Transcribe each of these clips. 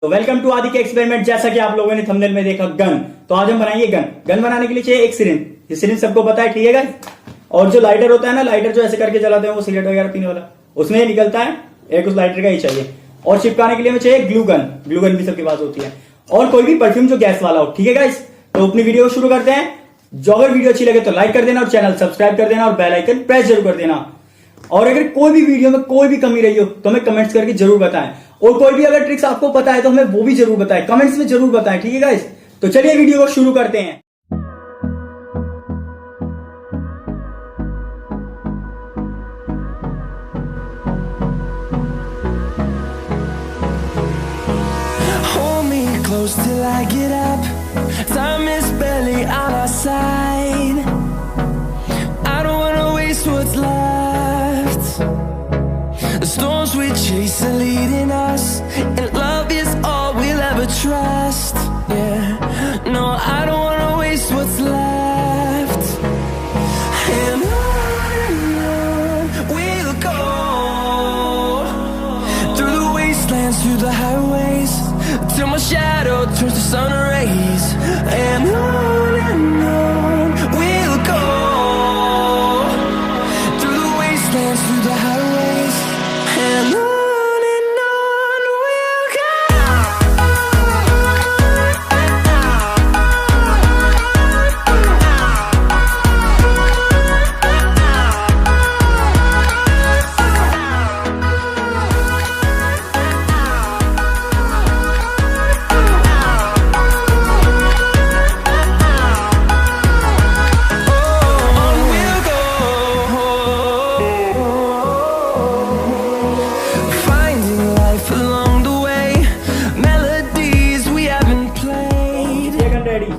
तो welcome to आदि के एक्सपेरिमेंट। जैसा कि आप लोगों ने थंबनेल में देखा गन, तो आज हम बनाएंगे गन बनाने के लिए चाहिए एक सिरिंज। ये सिरिंज सबको पता है, ठीक है गाइस। और जो लाइटर होता है ना, लाइटर जो ऐसे करके जलाते हैं वो सिगरेट वगैरह पीने वाला, उसमें निकलता है एक, उस लाइटर का ही चाहिए। और चिपकाने के लिए हमें चाहिए ग्लू गन भी सबके पास होती है। और कोई भी परफ्यूम जो गैस वाला हो, ठीक है गाइस। तो अपनी वीडियो को शुरू करते हैं। जो अगर वीडियो अच्छी लगे तो लाइक कर देना और चैनल सब्सक्राइब कर देना और बेल आइकन प्रेस जरूर कर देना। और अगर कोई भी वीडियो में कोई भी कमी रही हो तो हमें कमेंट्स करके जरूर बताएं। और कोई भी अगर ट्रिक्स आपको पता है तो हमें वो भी जरूर बताएं, कमेंट्स में जरूर बताएं, ठीक है गाइस। तो चलिए वीडियो को शुरू करते हैं। Close till I get up. Time is barely on our side. I don't wanna waste what's left. The storms we chase are leading us, and love is all we'll ever trust. Yeah, no, I don't wanna waste what's left. And on we'll go, through the wastelands, through the highways, till my shadow turns to sun rays. And on we'll go, through the wastelands, through the highways. And on we'll go.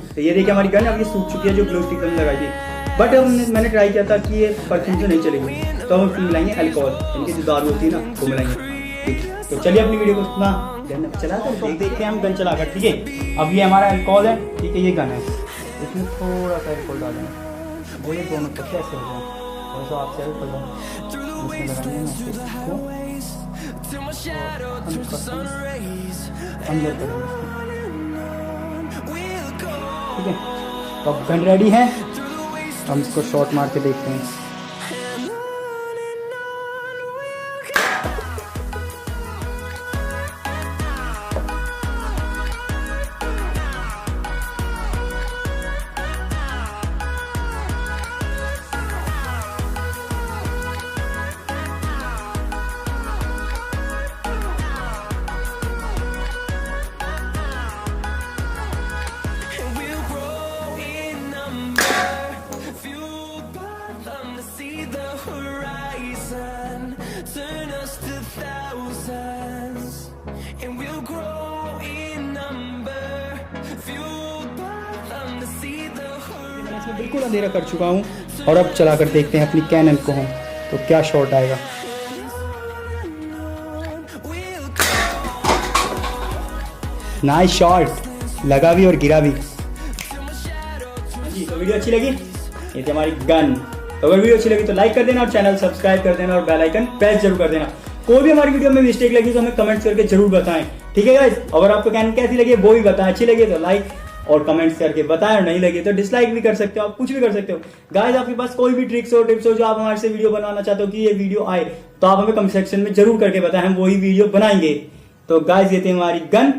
तो ये देखिए हमारी gun अब ये सूख चुकी है, जो ग्लू स्टिक लगाई थी। बट मैंने ट्राई किया था कि ये परफ्यूम से नहीं चलेगी, तो हम उसमें मिलाएंगे अल्कोहल, इनकी जो दारू होती है ना वो मिलाएंगे। ठीक, तो चलिए अपनी वीडियो को इतना गन चलाकर देखते हैं हम गन चलाकर, ठीक है। अब ये हमारा अल्कोहल है, ठीक है, ये गन है, इसमें थोड़ा सा अल्कोहल डालेंगे। वो ये दोनों कैसे ऐसे हो जाए, और तो आपसे अल्कोहल अंदर करेंगे, ठीक है। तो अब गन रेडी है, हम इसको शॉट मार के देखते हैं। Turn us to thousands, and we'll grow in number, fueled by them to see the horizon. मैं इसमें बिल्कुल अंधेरा कर चुका हूँ और अब चलाकर देखते हैं अपनी कैनन को हम, तो क्या शॉट आएगा। नाइस शॉट, लगा भी और गिरा भी। जी, तो वीडियो अच्छी लगी, ये थी हमारी गन। तो अगर वीडियो अच्छी लगी तो लाइक कर देना और चैनल सब्सक्राइब कर देना और बेल आइकन प्रेस जरूर कर देना। कोई भी हमारी वीडियो में मिस्टेक लगी तो हमें कमेंट्स करके जरूर बताएं, ठीक है गाइस। अगर आपको कैन कैसी लगी वो भी बताएं, अच्छी लगी तो लाइक और कमेंट्स करके बताएं, और नहीं लगी तो डिसलाइक भी कर सकते हो, आप कुछ भी कर सकते हो गाइस। आपके पास कोई भी ट्रिक्स हो, टिप्स हो जो आप हमारे से वीडियो बनवाना चाहते हो कि ये वीडियो आए, तो आप हमें कमेंट सेक्शन में जरूर करके बताएं, हम वही वीडियो बनाएंगे। तो गाइस ये थी हमारी गन,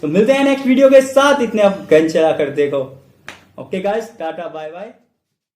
तो मिलते हैं नेक्स्ट वीडियो के साथ। इतने आप गन चला कर देखो। Okay guys, tata bye bye.